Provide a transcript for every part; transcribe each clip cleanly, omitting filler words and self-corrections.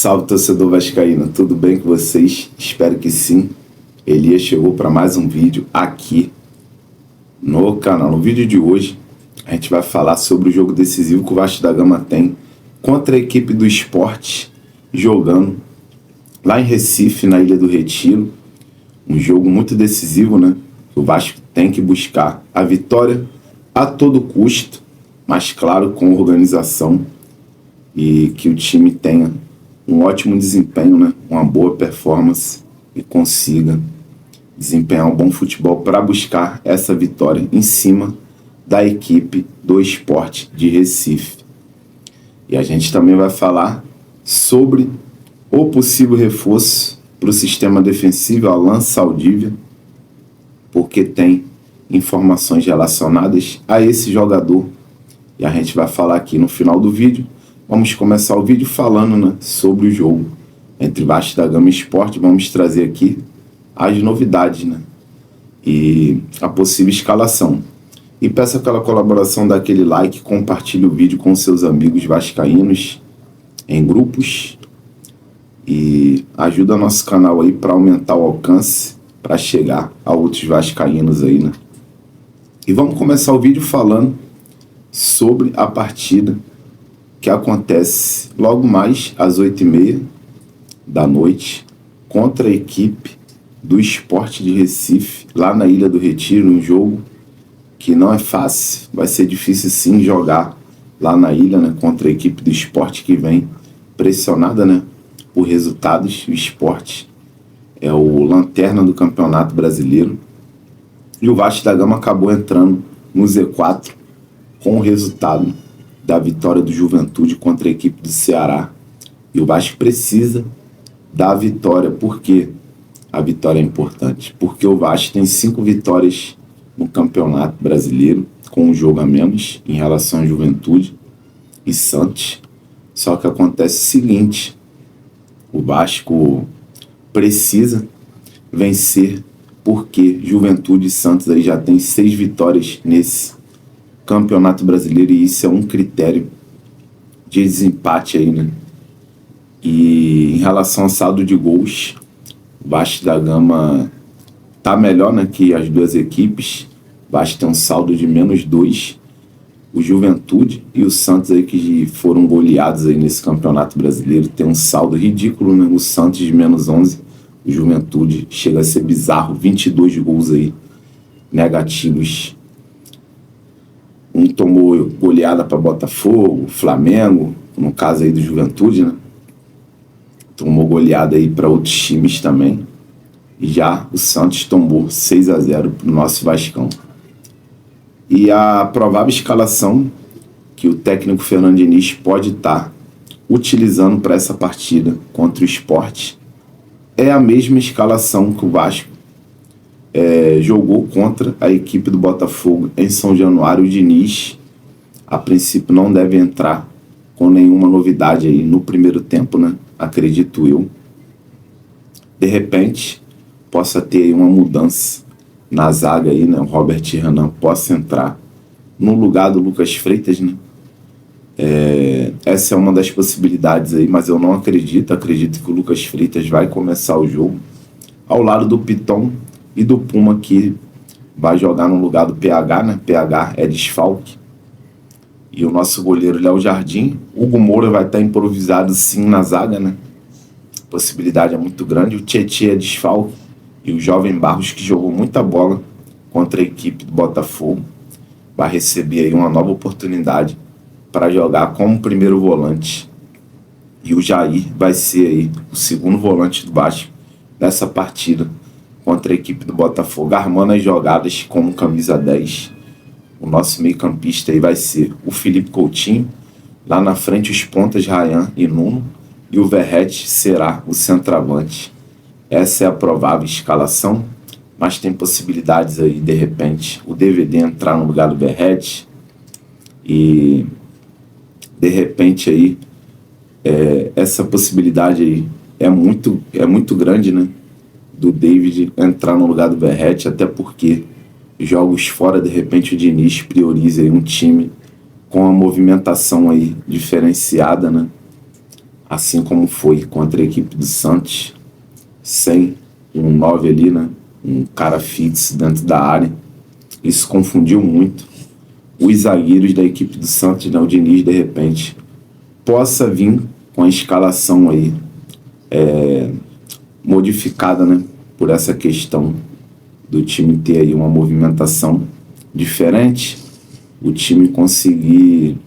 Salve, torcedor vascaíno, tudo bem com vocês? Espero que sim. Elias chegou para mais um vídeo aqui no canal. No vídeo de hoje, a gente vai falar sobre o jogo decisivo que o Vasco da Gama tem contra a equipe do Sport, jogando lá em Recife, na Ilha do Retiro. Um jogo muito decisivo, né? O Vasco tem que buscar a vitória a todo custo, mas claro, com organização, e que o time tenha um ótimo desempenho, né? Uma boa performance e consiga desempenhar um bom futebol para buscar essa vitória em cima da equipe do Sport de Recife. E a gente também vai falar sobre o possível reforço para o sistema defensivo, Alan Saldívia, porque tem informações relacionadas a esse jogador. E a gente vai falar aqui no final do vídeo. Vamos começar o vídeo falando, né, sobre o jogo entre Vasco da Gama e Sport. Vamos trazer aqui as novidades, né, e a possível escalação. E peço aquela colaboração daquele like, compartilhe o vídeo com seus amigos vascaínos em grupos e ajuda nosso canal aí para aumentar o alcance, para chegar a outros vascaínos aí, né. E vamos começar o vídeo falando sobre a partida que acontece logo mais às 8h30 da noite contra a equipe do Sport de Recife, lá na Ilha do Retiro, um jogo que não é fácil, vai ser difícil sim jogar lá na ilha, né, contra a equipe do Sport que vem pressionada, né, por resultados. O Sport é o lanterna do Campeonato Brasileiro e o Vasco da Gama acabou entrando no Z4 com o resultado da vitória do Juventude contra a equipe do Ceará. E o Vasco precisa da vitória. Por que a vitória é importante? Porque o Vasco tem 5 vitórias no Campeonato Brasileiro, com um jogo a menos em relação à Juventude e Santos. Só que acontece o seguinte: o Vasco precisa vencer, porque Juventude e Santos aí já tem 6 vitórias nesse Campeonato Brasileiro, e isso é um critério de desempate aí, né? E em relação ao saldo de gols, o Vasco da Gama tá melhor, né, que as duas equipes. O Vasco tem um saldo de -2. O Juventude e o Santos aí, que foram goleados aí nesse Campeonato Brasileiro, tem um saldo ridículo, né? O Santos de -11, o Juventude chega a ser bizarro, 22 gols aí negativos. Um tomou goleada para Botafogo, Flamengo, no caso aí do Juventude, né? Tomou goleada aí para outros times também. E já o Santos tomou 6-0 para o nosso Vascão. E a provável escalação que o técnico Fernando Diniz pode estar utilizando para essa partida contra o Sport é a mesma escalação que o Vasco jogou contra a equipe do Botafogo em São Januário. O Diniz, a princípio, não deve entrar com nenhuma novidade aí no primeiro tempo, né? Acredito eu. De repente, possa ter aí uma mudança na zaga aí, né? O Robert Renan possa entrar no lugar do Lucas Freitas, né? Essa é uma das possibilidades aí, mas eu não acredito. Acredito que o Lucas Freitas vai começar o jogo ao lado do Piton e do Puma, que vai jogar no lugar do PH, né? PH é desfalque. E o nosso goleiro Léo Jardim. Hugo Moura vai estar improvisado sim na zaga, né? A possibilidade é muito grande. O Tietê é desfalque. E o Jovem Barros, que jogou muita bola contra a equipe do Botafogo, vai receber aí uma nova oportunidade para jogar como primeiro volante. E o Jair vai ser aí o segundo volante do Vasco nessa partida contra a equipe do Botafogo, armando as jogadas como camisa 10. O nosso meio-campista aí vai ser o Felipe Coutinho. Lá na frente, os pontas Ryan e Nuno. E o Verratti será o centroavante. Essa é a provável escalação, mas tem possibilidades aí, de repente, o DVD entrar no lugar do Verratti. E, de repente, aí, essa possibilidade aí é muito grande, né? Do David entrar no lugar do Verratti, até porque jogos fora, de repente o Diniz prioriza aí um time com uma movimentação aí diferenciada, né? assim como foi contra a equipe do Santos, sem um 9 ali, né? Um cara fixo dentro da área. Isso confundiu muito os zagueiros da equipe do Santos, né? O Diniz, de repente, possa vir com a escalação aí modificada, né? Por essa questão do time ter aí uma movimentação diferente, o time conseguir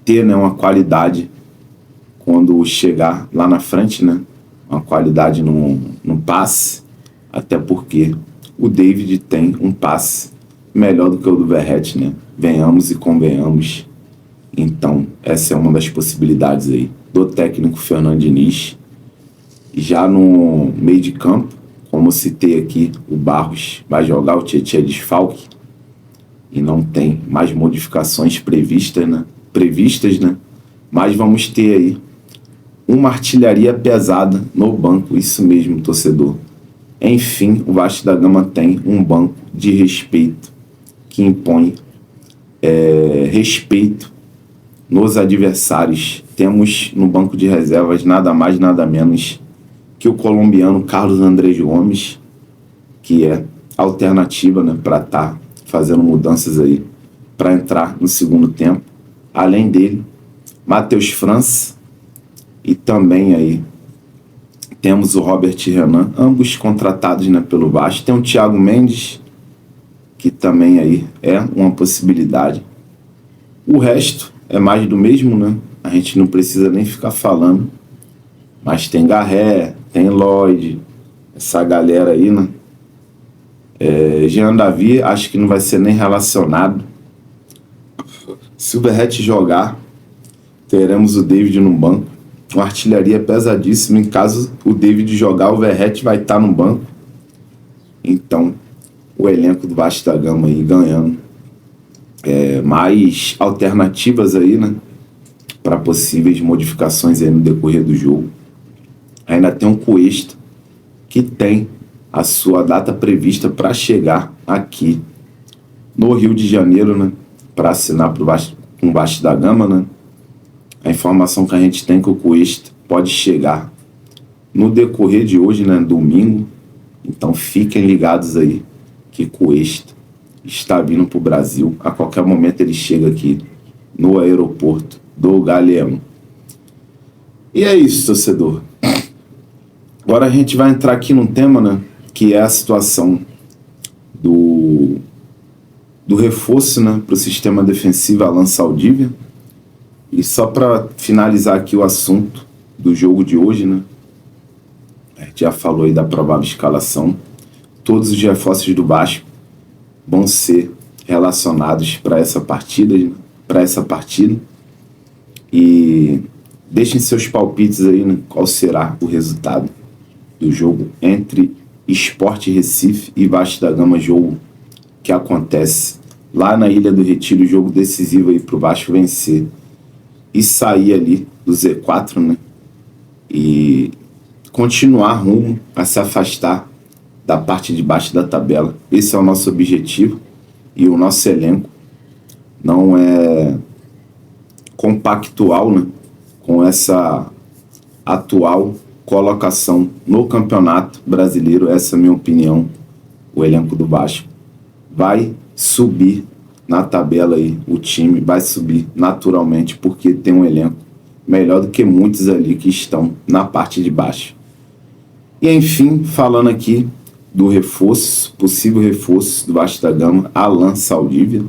ter, né, uma qualidade quando chegar lá na frente, né? Uma qualidade no passe, até porque o David tem um passe melhor do que o do Verratti, né? Venhamos e convenhamos. Então, essa é uma das possibilidades aí do técnico Fernando Diniz. Já no meio de campo, como citei aqui, o Barros vai jogar, o Tietchan desfalque e não tem mais modificações previstas, né? Mas vamos ter aí uma artilharia pesada no banco, isso mesmo, torcedor. Enfim, o Vasco da Gama tem um banco de respeito que impõe respeito nos adversários. Temos no banco de reservas nada mais, nada menos que o colombiano Carlos Andrés Gomes, que é alternativa, né, para estar fazendo mudanças aí para entrar no segundo tempo. Além dele, Matheus França e também aí temos o Robert Renan, ambos contratados, né, pelo Vasco. Tem o Thiago Mendes, que também aí é uma possibilidade. O resto é mais do mesmo, né? A gente não precisa nem ficar falando. Mas tem Garré, tem Lloyd, essa galera aí, né? Jean Davi, acho que não vai ser nem relacionado. Se o Verratti jogar, teremos o David no banco. Uma artilharia pesadíssima. Em caso o David jogar, o Verratti vai estar no banco. Então, o elenco do Vasco da Gama aí ganhando mais alternativas aí, né? Para possíveis modificações aí no decorrer do jogo. Ainda tem um Cuesta que tem a sua data prevista para chegar aqui no Rio de Janeiro, né? Para assinar com o Vasco da Gama, né? A informação que a gente tem é que o Cuesta pode chegar no decorrer de hoje, né? Domingo. Então fiquem ligados aí que Cuesta está vindo para o Brasil. A qualquer momento ele chega aqui no aeroporto do Galeão. E é isso, torcedor. Agora a gente vai entrar aqui num tema, né, que é a situação do reforço, né, para o sistema defensivo Alan Saldívia. E só para finalizar aqui o assunto do jogo de hoje, né, a gente já falou aí da provável escalação. Todos os reforços do Vasco vão ser relacionados para essa partida, E deixem seus palpites aí, né, qual será o resultado do jogo entre Sport Recife e Vasco da Gama, jogo que acontece lá na Ilha do Retiro, jogo decisivo aí pro Vasco vencer e sair ali do Z4, né? E continuar rumo a se afastar da parte de baixo da tabela. Esse é o nosso objetivo e o nosso elenco não é compactual, né, com essa atual colocação no Campeonato Brasileiro. Essa é a minha opinião. O elenco do Vasco vai subir na tabela aí, o time vai subir naturalmente porque tem um elenco melhor do que muitos ali que estão na parte de baixo. E enfim, falando aqui do reforço, possível reforço do Vasco da Gama, Alan Saldívia.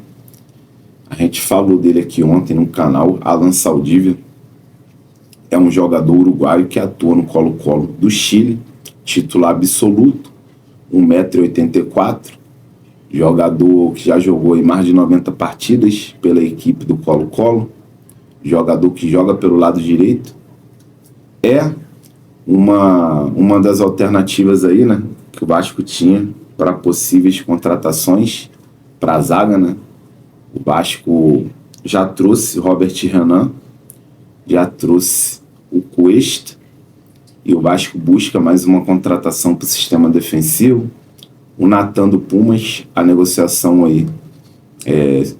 A gente falou dele aqui ontem no canal. Alan Saldívia é um jogador uruguaio que atua no Colo-Colo do Chile, titular absoluto, 1,84 m, jogador que já jogou em mais de 90 partidas pela equipe do Colo-Colo, jogador que joga pelo lado direito. É uma das alternativas aí, né, que o Vasco tinha para possíveis contratações para a zaga, né? O Vasco já trouxe Robert Renan, já trouxe o Cuesta, e o Vasco busca mais uma contratação para o sistema defensivo. O Natan do Pumas, a negociação aí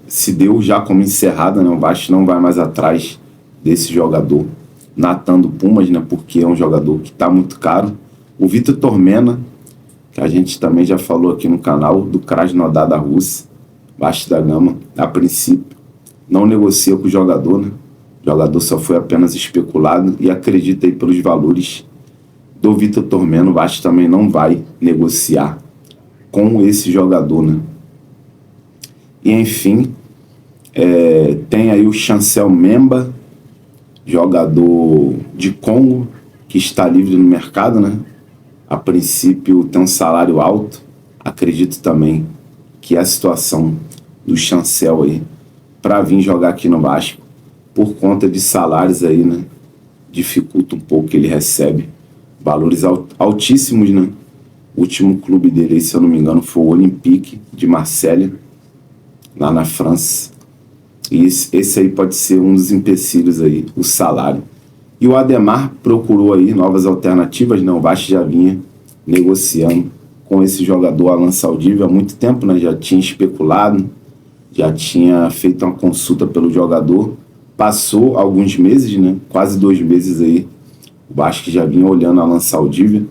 se deu já como encerrada, né? O Vasco não vai mais atrás desse jogador Natan do Pumas, né? Porque é um jogador que está muito caro. O Vitor Tormena, que a gente também já falou aqui no canal, do Krasnodar da Rússia, Vasco da Gama, a princípio, não negocia com o jogador, né? O jogador só foi apenas especulado e acredita aí pelos valores do Vitor Tormena, o Vasco também não vai negociar com esse jogador, né? E enfim, tem aí o Chancel Memba, jogador de Congo, que está livre no mercado, né? A princípio tem um salário alto. Acredito também que a situação do Chancel aí para vir jogar aqui no Vasco, por conta de salários aí, né, dificulta um pouco que ele recebe. Valores altíssimos, né? O último clube dele, se eu não me engano, foi o Olympique de Marselha, lá na França. E esse aí pode ser um dos empecilhos aí, o salário. E o Ademar procurou aí novas alternativas, né? O Vasco já vinha negociando com esse jogador Alan Saldívia há muito tempo, né? Já tinha especulado, já tinha feito uma consulta pelo jogador. Passou alguns meses, né? Quase 2 meses aí. O Vasco já vinha olhando Alan Saldívia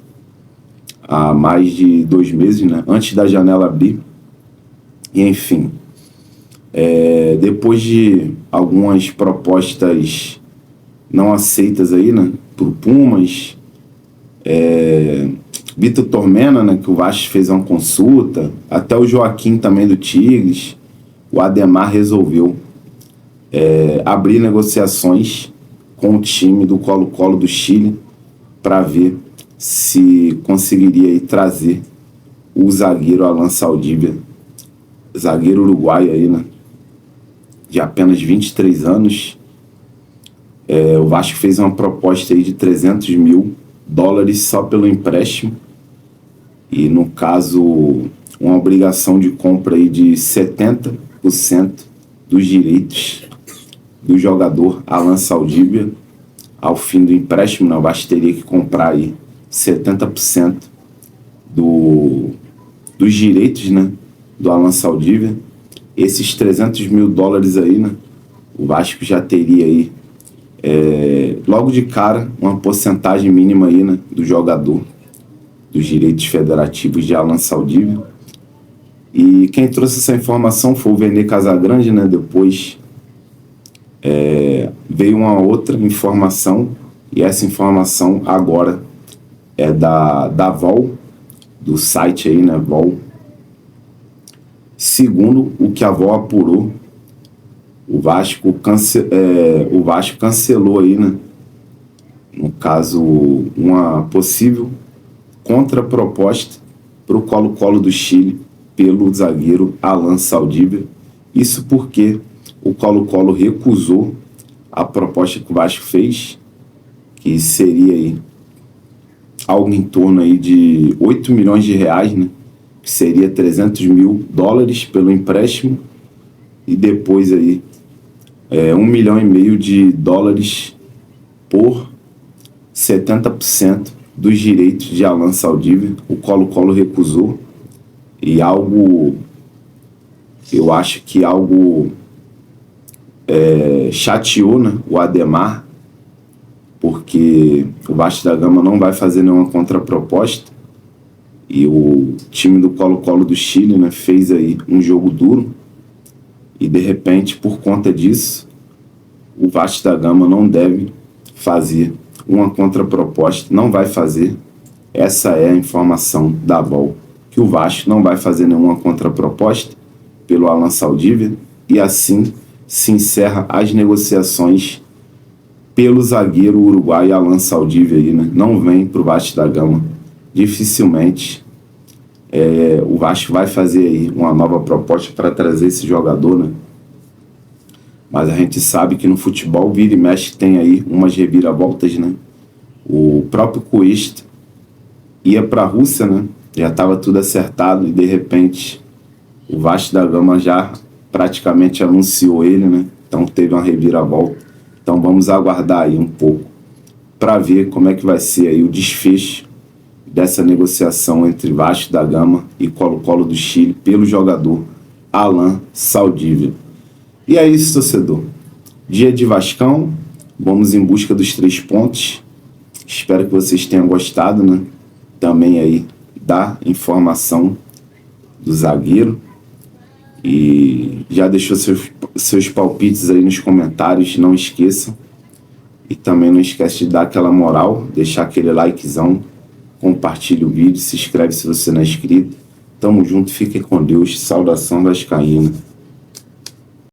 há mais de 2 meses, né? Antes da janela abrir. E enfim, depois de algumas propostas não aceitas aí, né? Pro Pumas, Vitor Tormena, né? Que o Vasco fez uma consulta, até o Joaquim também do Tigres, o Ademar resolveu abrir negociações com o time do Colo-Colo do Chile para ver se conseguiria aí trazer o zagueiro Alan Saldívia, zagueiro uruguaio aí, né? De apenas 23 anos. O Vasco fez uma proposta aí de $300 mil só pelo empréstimo. E no caso, uma obrigação de compra aí de 70% dos direitos do jogador Alan Saldívia. Ao fim do empréstimo, o Vasco teria que comprar aí 70% dos direitos, né, do Alan Saldívia. Esses $300 mil aí, né, o Vasco já teria aí, logo de cara, uma porcentagem mínima aí, né, do jogador, dos direitos federativos de Alan Saldívia. E quem trouxe essa informação foi o Vene Casagrande, né? Depois veio uma outra informação, e essa informação agora é da VOL, do site aí, né, VOL. Segundo o que a VOL apurou, o Vasco cancelou aí, né, no caso, uma possível contraproposta para o Colo-Colo do Chile pelo zagueiro Alan Saldívia. Isso porque o Colo-Colo recusou a proposta que o Vasco fez, que seria aí algo em torno aí de R$8 milhões, né? Que seria $300 mil pelo empréstimo, e depois aí $1,5 milhão por 70% dos direitos de Alan Saldívia. O Colo-Colo recusou, e eu acho que algo chateou, né, o Ademar, porque o Vasco da Gama não vai fazer nenhuma contraproposta, e o time do Colo-Colo do Chile, né, fez aí um jogo duro, e de repente, por conta disso, o Vasco da Gama não deve fazer uma contraproposta, não vai fazer. Essa é a informação da VOL, que o Vasco não vai fazer nenhuma contraproposta pelo Alan Saldívia, e assim se encerra as negociações pelo zagueiro uruguaio Alan Saldívia aí, né? Não vem para o Vasco da Gama. Dificilmente o Vasco vai fazer aí uma nova proposta para trazer esse jogador, né? Mas a gente sabe que no futebol vira e mexe tem aí umas reviravoltas, né? O próprio Cuesta ia para a Rússia, né? Já estava tudo acertado, e de repente o Vasco da Gama já praticamente anunciou ele, né? Então teve uma reviravolta. Então vamos aguardar aí um pouco para ver como é que vai ser aí o desfecho dessa negociação entre Vasco da Gama e Colo-Colo do Chile pelo jogador Alan Saldívia. E é isso, torcedor. Dia de Vascão, Vamos em busca dos 3 pontos. Espero que vocês tenham gostado, né? Também aí da informação do zagueiro. E já deixou seus palpites aí nos comentários, não esqueçam. E também não esquece de dar aquela moral, deixar aquele likezão, compartilha o vídeo, se inscreve se você não é inscrito. Tamo junto, fique com Deus. Saudação vascaína.